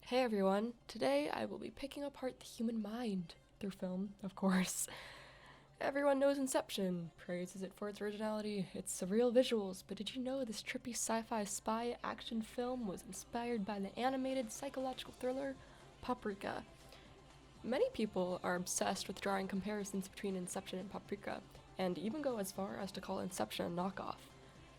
Hey everyone, today I will be picking apart the human mind through film, of course. Everyone knows Inception, praises it for its originality, its surreal visuals, but did you know this trippy sci-fi spy action film was inspired by the animated psychological thriller Paprika? Many people are obsessed with drawing comparisons between Inception and Paprika, and even go as far as to call Inception a knockoff.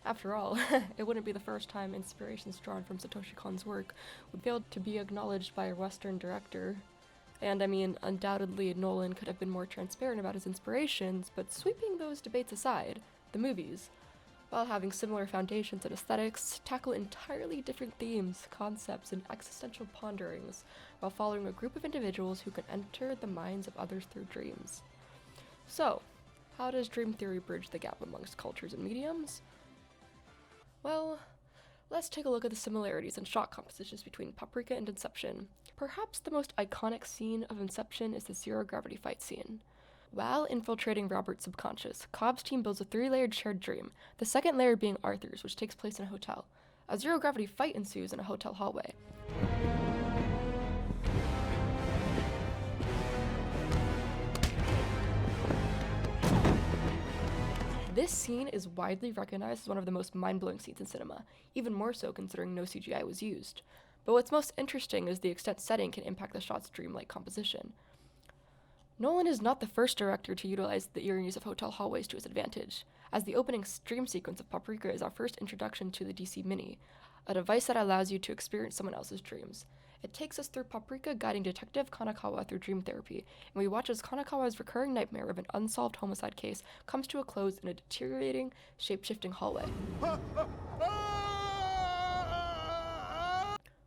After all, it wouldn't be the first time inspirations drawn from Satoshi Kon's work would fail to be acknowledged by a Western director. And I mean, undoubtedly, Nolan could have been more transparent about his inspirations, but sweeping those debates aside, the movies, while having similar foundations and aesthetics, tackle entirely different themes, concepts, and existential ponderings, while following a group of individuals who can enter the minds of others through dreams. So, how does dream theory bridge the gap amongst cultures and mediums? Well, let's take a look at the similarities and shot compositions between Paprika and Inception. Perhaps the most iconic scene of Inception is the zero-gravity fight scene. While infiltrating Robert's subconscious, Cobb's team builds a three-layered shared dream, the second layer being Arthur's, which takes place in a hotel. A zero-gravity fight ensues in a hotel hallway. This scene is widely recognized as one of the most mind-blowing scenes in cinema, even more so considering no CGI was used. But what's most interesting is the extent setting can impact the shot's dreamlike composition. Nolan is not the first director to utilize the eeriness of hotel hallways to his advantage, as the opening dream sequence of Paprika is our first introduction to the DC Mini, a device that allows you to experience someone else's dreams. It takes us through Paprika guiding Detective Kanakawa through dream therapy, and we watch as Kanakawa's recurring nightmare of an unsolved homicide case comes to a close in a deteriorating, shape-shifting hallway.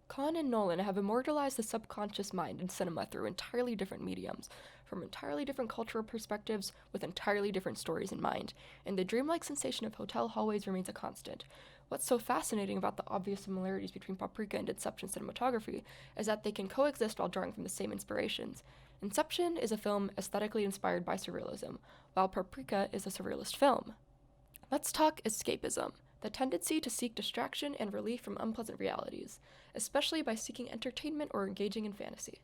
Kahn and Nolan have immortalized the subconscious mind in cinema through entirely different mediums, from entirely different cultural perspectives, with entirely different stories in mind, and the dreamlike sensation of hotel hallways remains a constant. What's so fascinating about the obvious similarities between Paprika and Inception cinematography is that they can coexist while drawing from the same inspirations. Inception is a film aesthetically inspired by surrealism, while Paprika is a surrealist film. Let's talk escapism, the tendency to seek distraction and relief from unpleasant realities, especially by seeking entertainment or engaging in fantasy.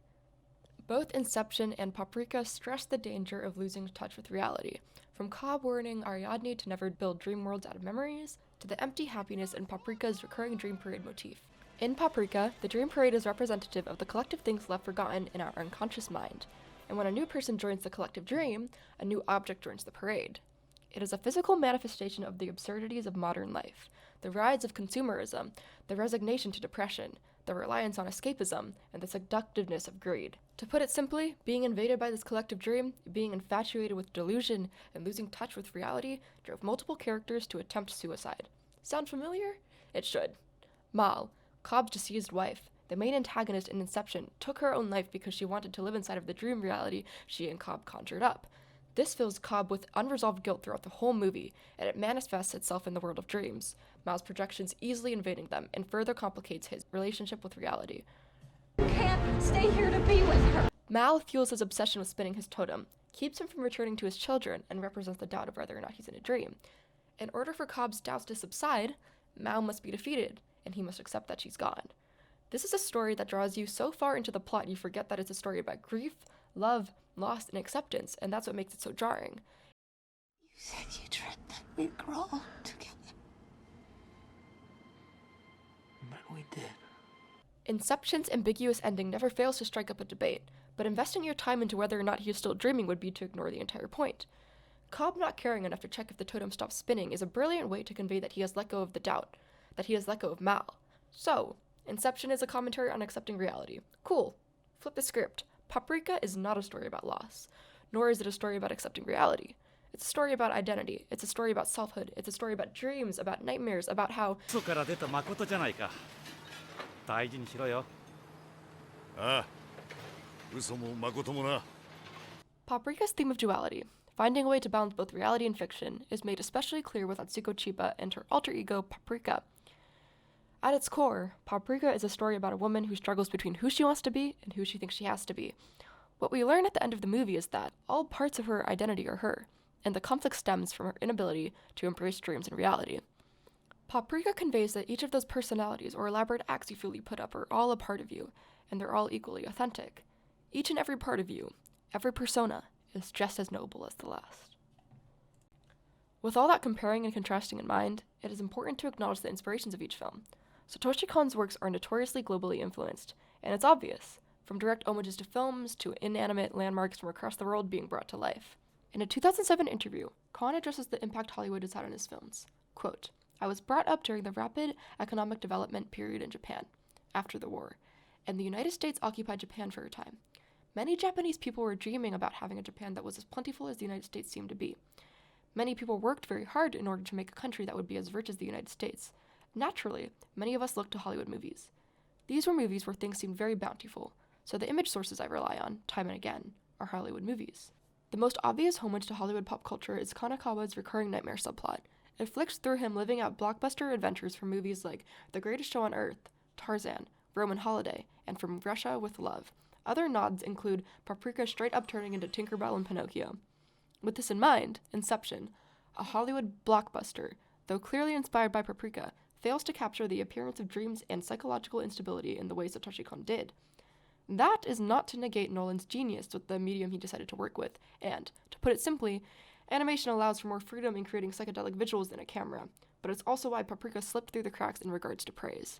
Both Inception and Paprika stress the danger of losing touch with reality, from Cobb warning Ariadne to never build dream worlds out of memories, to the empty happiness in Paprika's recurring dream parade motif. In Paprika, the dream parade is representative of the collective things left forgotten in our unconscious mind, and when a new person joins the collective dream, a new object joins the parade. It is a physical manifestation of the absurdities of modern life, the rise of consumerism, the resignation to depression, the reliance on escapism, and the seductiveness of greed. To put it simply, being invaded by this collective dream, being infatuated with delusion, and losing touch with reality drove multiple characters to attempt suicide. Sound familiar? It should. Mal, Cobb's deceased wife, the main antagonist in Inception, took her own life because she wanted to live inside of the dream reality she and Cobb conjured up. This fills Cobb with unresolved guilt throughout the whole movie, and it manifests itself in the world of dreams, Mal's projections easily invading them and further complicates his relationship with reality. Can't stay here to be with her. Mal fuels his obsession with spinning his totem, keeps him from returning to his children, and represents the doubt of whether or not he's in a dream. In order for Cobb's doubts to subside, Mal must be defeated, and he must accept that she's gone. This is a story that draws you so far into the plot you forget that it's a story about grief, love, loss, and acceptance, and that's what makes it so jarring. You said you dreamt that we'd grow old together. But we did. Inception's ambiguous ending never fails to strike up a debate, but investing your time into whether or not he is still dreaming would be to ignore the entire point. Cobb not caring enough to check if the totem stops spinning is a brilliant way to convey that he has let go of the doubt, that he has let go of Mal. So, Inception is a commentary on accepting reality. Cool. Flip the script. Paprika is not a story about loss, nor is it a story about accepting reality. It's a story about identity. It's a story about selfhood. It's a story about dreams, about nightmares, about how 嘘から出た誠じゃないか。大事にしろよ。ああ、嘘も誠もな。 Paprika's theme of duality, finding a way to balance both reality and fiction, is made especially clear with Atsuko Chiba and her alter ego, Paprika. At its core, Paprika is a story about a woman who struggles between who she wants to be and who she thinks she has to be. What we learn at the end of the movie is that all parts of her identity are her, and the conflict stems from her inability to embrace dreams and reality. Paprika conveys that each of those personalities or elaborate acts you feel you put up are all a part of you, and they're all equally authentic. Each and every part of you, every persona, is just as noble as the last. With all that comparing and contrasting in mind, it is important to acknowledge the inspirations of each film. Satoshi Kon's works are notoriously globally influenced, and it's obvious, from direct homages to films to inanimate landmarks from across the world being brought to life. In a 2007 interview, Kon addresses the impact Hollywood has had on his films. Quote, "I was brought up during the rapid economic development period in Japan, after the war, and the United States occupied Japan for a time. Many Japanese people were dreaming about having a Japan that was as plentiful as the United States seemed to be. Many people worked very hard in order to make a country that would be as rich as the United States. Naturally, many of us looked to Hollywood movies. These were movies where things seemed very bountiful, so the image sources I rely on, time and again, are Hollywood movies. The most obvious homage to Hollywood pop culture is Kanekawa's recurring nightmare subplot. It flicks through him living out blockbuster adventures from movies like The Greatest Show on Earth, Tarzan, Roman Holiday, and From Russia with Love. Other nods include Paprika straight up turning into Tinkerbell and Pinocchio. With this in mind, Inception, a Hollywood blockbuster, though clearly inspired by Paprika, fails to capture the appearance of dreams and psychological instability in the ways Satoshi Kon did. That is not to negate Nolan's genius with the medium he decided to work with, and, to put it simply, animation allows for more freedom in creating psychedelic visuals than a camera, but it's also why Paprika slipped through the cracks in regards to praise.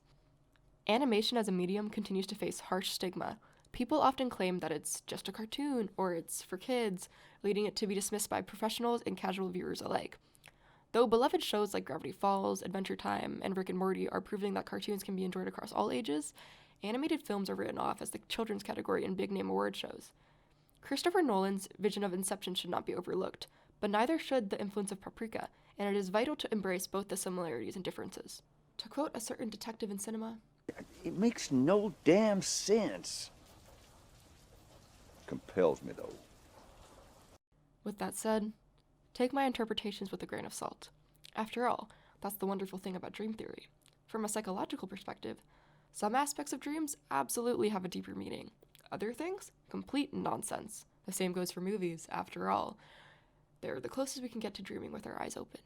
Animation as a medium continues to face harsh stigma. People often claim that it's just a cartoon, or it's for kids, leading it to be dismissed by professionals and casual viewers alike. Though beloved shows like Gravity Falls, Adventure Time, and Rick and Morty are proving that cartoons can be enjoyed across all ages, animated films are written off as the children's category in big-name award shows. Christopher Nolan's vision of Inception should not be overlooked, but neither should the influence of Paprika, and it is vital to embrace both the similarities and differences. To quote a certain detective in cinema, "It makes no damn sense." Compels me, though. With that said, take my interpretations with a grain of salt. After all, that's the wonderful thing about dream theory. From a psychological perspective, some aspects of dreams absolutely have a deeper meaning. Other things? Complete nonsense. The same goes for movies, after all. They're the closest we can get to dreaming with our eyes open.